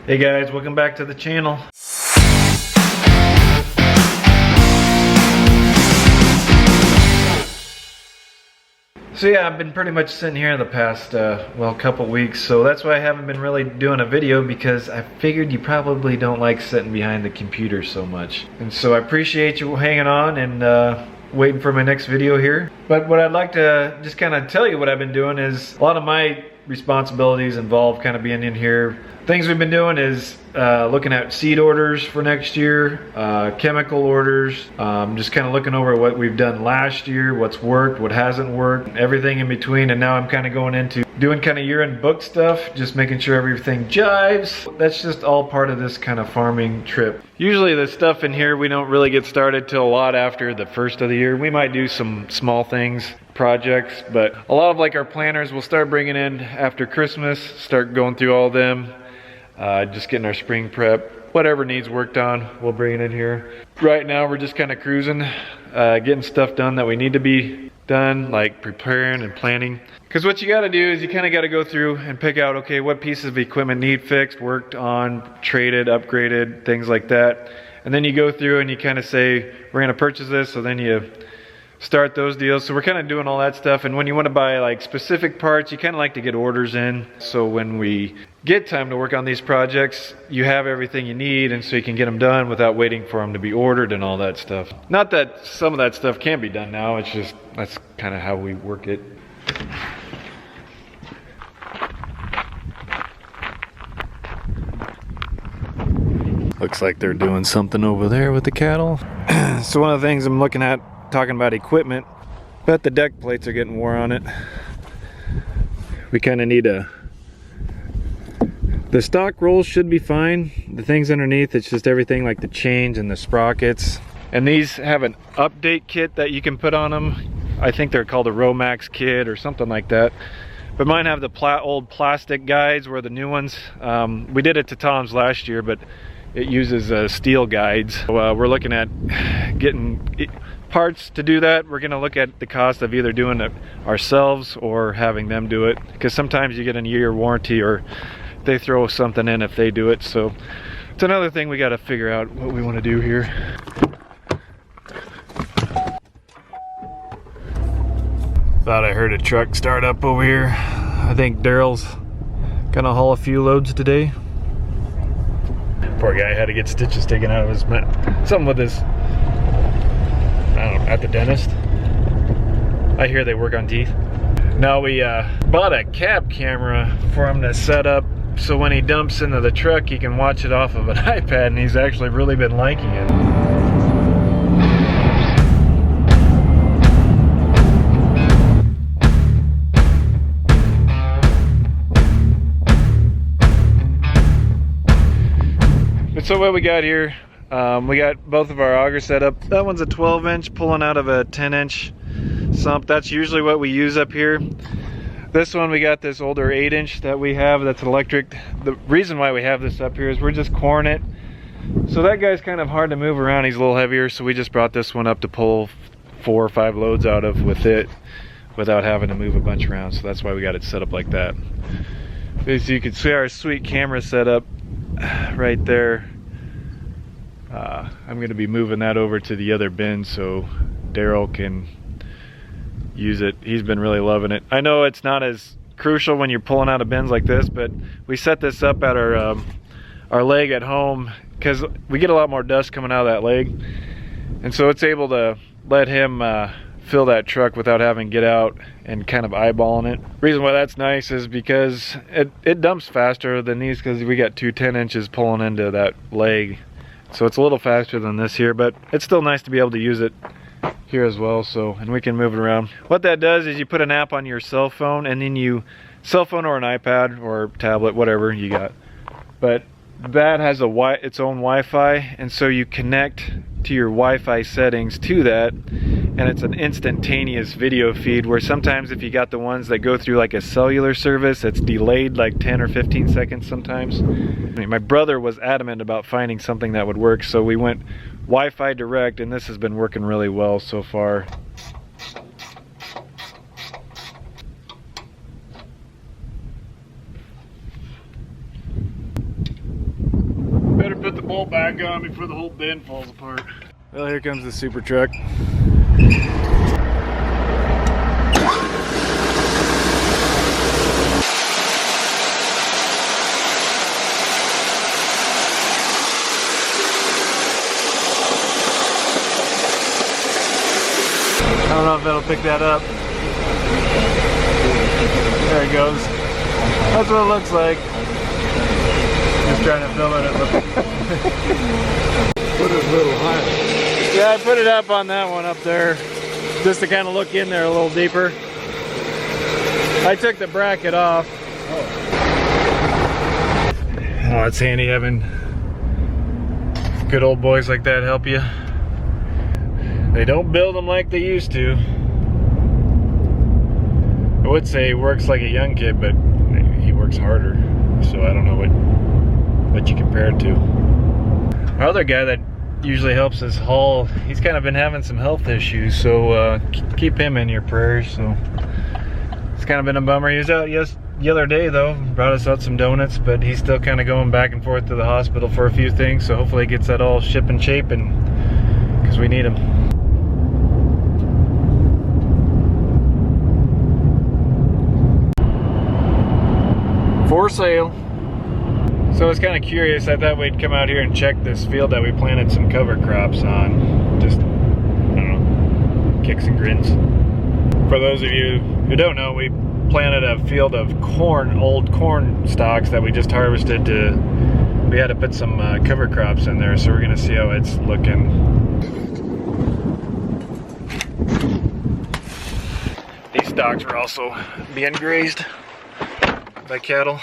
Hey guys, welcome back to the channel. So yeah, I've been pretty much sitting here the past, couple weeks, so that's why I haven't been really doing a video, because I figured you probably don't like sitting behind the computer so much. And so I appreciate you hanging on and waiting for my next video here. But what I'd like to just kind of tell you what I've been doing is, a lot of my responsibilities involve kind of being in here. Things we've been doing is looking at seed orders for next year, chemical orders, just kind of looking over what we've done last year, what's worked, what hasn't worked, everything in between. And now I'm kind of going into doing kind of year-end book stuff, just making sure everything jives. That's just all part of this kind of farming trip. Usually the stuff in here, we don't really get started till a lot after the first of the year. We might do some small things, projects, but a lot of like our planners we'll start bringing in after Christmas, start going through all of them. Just getting our spring prep, whatever needs worked on, we'll bring it in here. Right now we're just kind of cruising, getting stuff done that we need to be done, like preparing and planning. Because what you got to do is you kind of got to go through and pick out, okay, what pieces of equipment need fixed, worked on, traded, upgraded, things like that. And then you go through and you kind of say, we're going to purchase this, so then you start those deals. So we're kind of doing all that stuff. And when you want to buy like specific parts, you kind of like to get orders in, so when we get time to work on these projects, you have everything you need, and so you can get them done without waiting for them to be ordered and all that stuff. Not that some of that stuff can't be done now, it's just that's kind of how we work it. Looks like they're doing something over there with the cattle. So one of the things I'm looking at, talking about equipment, but the deck plates are getting wore on it. We kind of need the stock rolls should be fine. The things underneath, it's just everything like the chains and the sprockets. And these have an update kit that you can put on them. I think they're called a Romax kit or something like that. But mine have the old plastic guides, where the new ones, we did it to Tom's last year, but it uses steel guides. So, we're looking at getting parts to do that. We're gonna look at the cost of either doing it ourselves or having them do it, because sometimes you get a year warranty, or they throw something in if they do it. So it's another thing we got to figure out what we want to do here. Thought I heard a truck start up over here. I think Daryl's gonna haul a few loads today. Poor guy had to get stitches taken out of his something with his, I don't know, at the dentist. I hear they work on teeth. Now we bought a cab camera for him to set up, so when he dumps into the truck he can watch it off of an iPad, and he's actually really been liking it. But so what we got here, we got both of our augers set up. That one's a 12-inch pulling out of a 10-inch sump. That's usually what we use up here. This one, we got this older 8-inch that we have that's electric. The reason why we have this up here is we're just coring it. So that guy's kind of hard to move around. He's a little heavier, so we just brought this one up to pull 4 or 5 loads out of with it without having to move a bunch around. So that's why we got it set up like that. As you can see, our sweet camera set up right there. I'm going to be moving that over to the other bin so Daryl can use it. He's been really loving it. I know it's not as crucial when you're pulling out of bins like this, but we set this up at our leg at home because we get a lot more dust coming out of that leg, and so it's able to let him fill that truck without having to get out and kind of eyeballing it. Reason why that's nice is because it dumps faster than these, because we got 2 10-inches pulling into that leg, so it's a little faster than this here, but it's still nice to be able to use it here as well. So, and we can move it around. What that does is you put an app on your cell phone, and then cell phone or an iPad or tablet, whatever you got, but that has its own Wi-Fi, and so you connect to your Wi-Fi settings to that, and it's an instantaneous video feed, where sometimes if you got the ones that go through like a cellular service, it's delayed like 10 or 15 seconds sometimes. I mean, my brother was adamant about finding something that would work, so we went Wi-Fi direct, and this has been working really well so far. bolt back on before the whole bin falls apart. Well, here comes the super truck. I don't know if that'll pick that up. There it goes. That's what it looks like. Just trying to film it. Put it a little higher. Yeah, I put it up on that one up there, just to kind of look in there a little deeper. I took the bracket off. Oh, it's handy having good old boys like that help you. They don't build them like they used to. I would say he works like a young kid, but he works harder. So I don't know what you compare it to. Our other guy that usually helps us haul, he's kind of been having some health issues, so keep him in your prayers. So it's kind of been a bummer. He was out the other day though, brought us out some donuts, but he's still kind of going back and forth to the hospital for a few things, so hopefully he gets that all ship and shape, and because we need him. For sale. So I was kind of curious. I thought we'd come out here and check this field that we planted some cover crops on. Just, I don't know, kicks and grins. For those of you who don't know, we planted a field of corn, old corn stalks that we just harvested. We had to put some cover crops in there, so we're gonna see how it's looking. These stalks were also being grazed by cattle.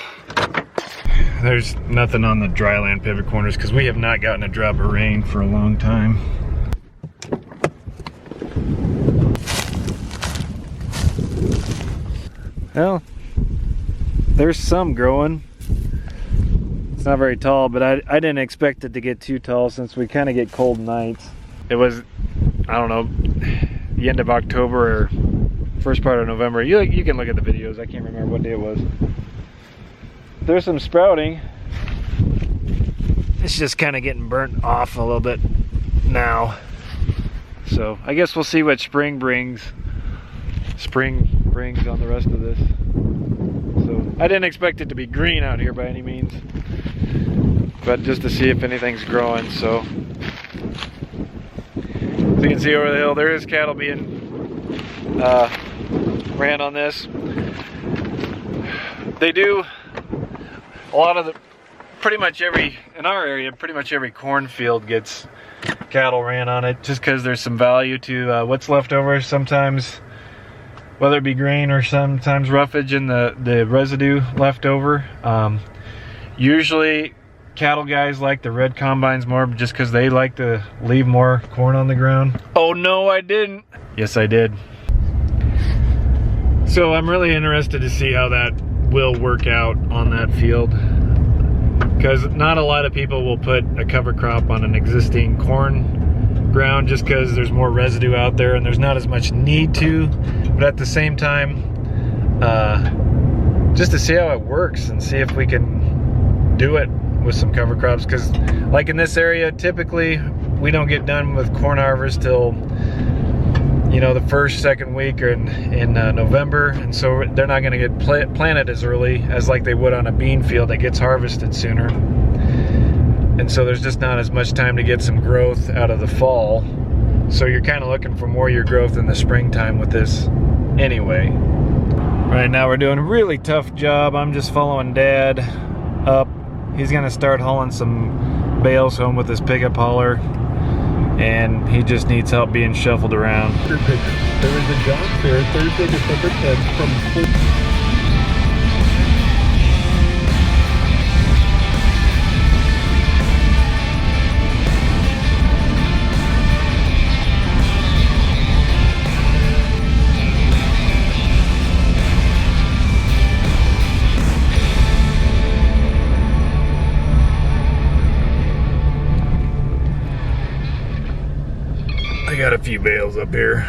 There's nothing on the dryland pivot corners because we have not gotten a drop of rain for a long time. Well, there's some growing. It's not very tall, but I didn't expect it to get too tall since we kind of get cold nights. It was, I don't know, the end of October or first part of November. You can look at the videos. I can't remember what day it was. There's some sprouting. It's just kind of getting burnt off a little bit now. So I guess we'll see what spring brings. Spring brings on the rest of this. So I didn't expect it to be green out here by any means, but just to see if anything's growing. So as you can see over the hill, there is cattle being ran on this. They do. A lot of pretty much every, in our area, pretty much every cornfield gets cattle ran on it, just because there's some value to what's left over sometimes, whether it be grain or sometimes roughage in the residue left over. Usually cattle guys like the red combines more just because they like to leave more corn on the ground. Oh no, I didn't. Yes, I did. So I'm really interested to see how that will work out on that field, because not a lot of people will put a cover crop on an existing corn ground just because there's more residue out there and there's not as much need to. But at the same time, just to see how it works and see if we can do it with some cover crops, because like in this area, typically we don't get done with corn harvest till, you know, the first, second week or in November, and so they're not going to get planted as early as like they would on a bean field that gets harvested sooner. And so there's just not as much time to get some growth out of the fall. So you're kind of looking for more of your growth in the springtime with this anyway. Right now we're doing a really tough job. I'm just following Dad up. He's going to start hauling some bales home with his pickup hauler, and he just needs help being shuffled around. There is a job fair Thursday, December 10th from 4. I got a few bales up here.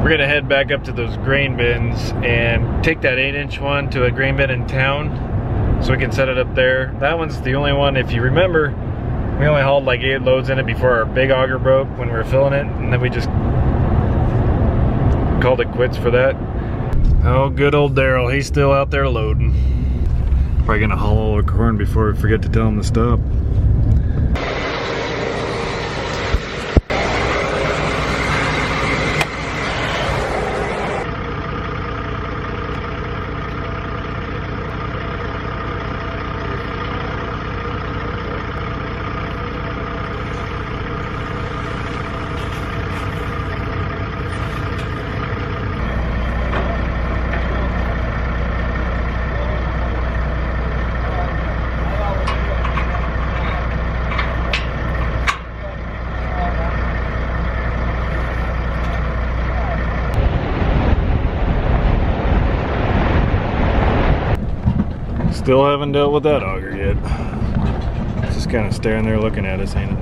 We're gonna head back up to those grain bins and take that 8-inch one to a grain bin in town so we can set it up there. That one's the only one, if you remember, we only hauled like 8 loads in it before our big auger broke when we were filling it, and then we just called it quits for that. Oh, good old Daryl, he's still out there loading. Probably gonna haul all the corn before we forget to tell him to stop. Still haven't dealt with that auger yet. It's just kind of staring there looking at us, ain't it?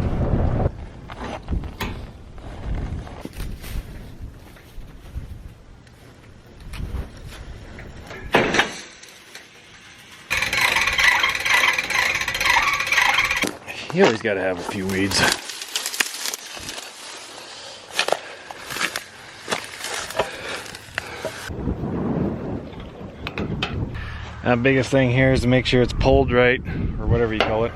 You always got to have a few weeds. The biggest thing here is to make sure it's pulled right, or whatever you call it.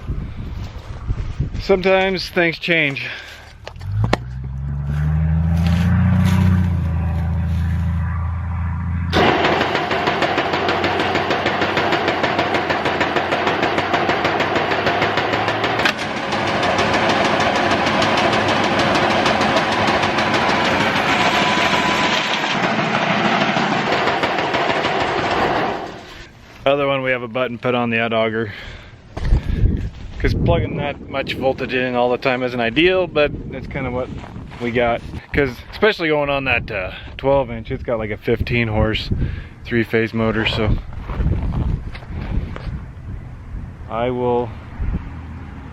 Sometimes things change. Other one, we have a button put on the out auger because plugging that much voltage in all the time isn't ideal, but that's kind of what we got. Because especially going on that 12-inch, it's got like a 15 horse 3-phase motor, so I will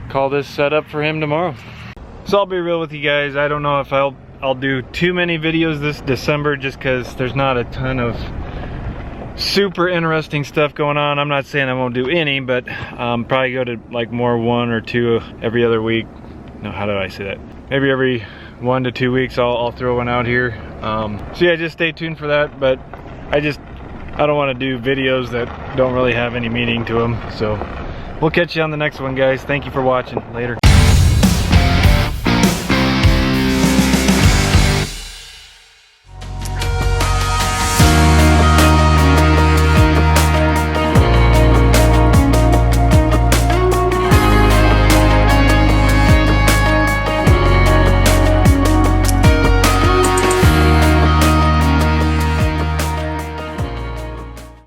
call this set up for him tomorrow. So I'll be real with you guys, I don't know if I'll do too many videos this December just because there's not a ton of super interesting stuff going on. I'm not saying I won't do any, but probably go to like more 1 or 2 every other week. No, how do I say that? Maybe every 1 to 2 weeks I'll throw one out here. So yeah, just stay tuned for that. But I don't want to do videos that don't really have any meaning to them. So we'll catch you on the next one, guys. Thank you for watching. Later.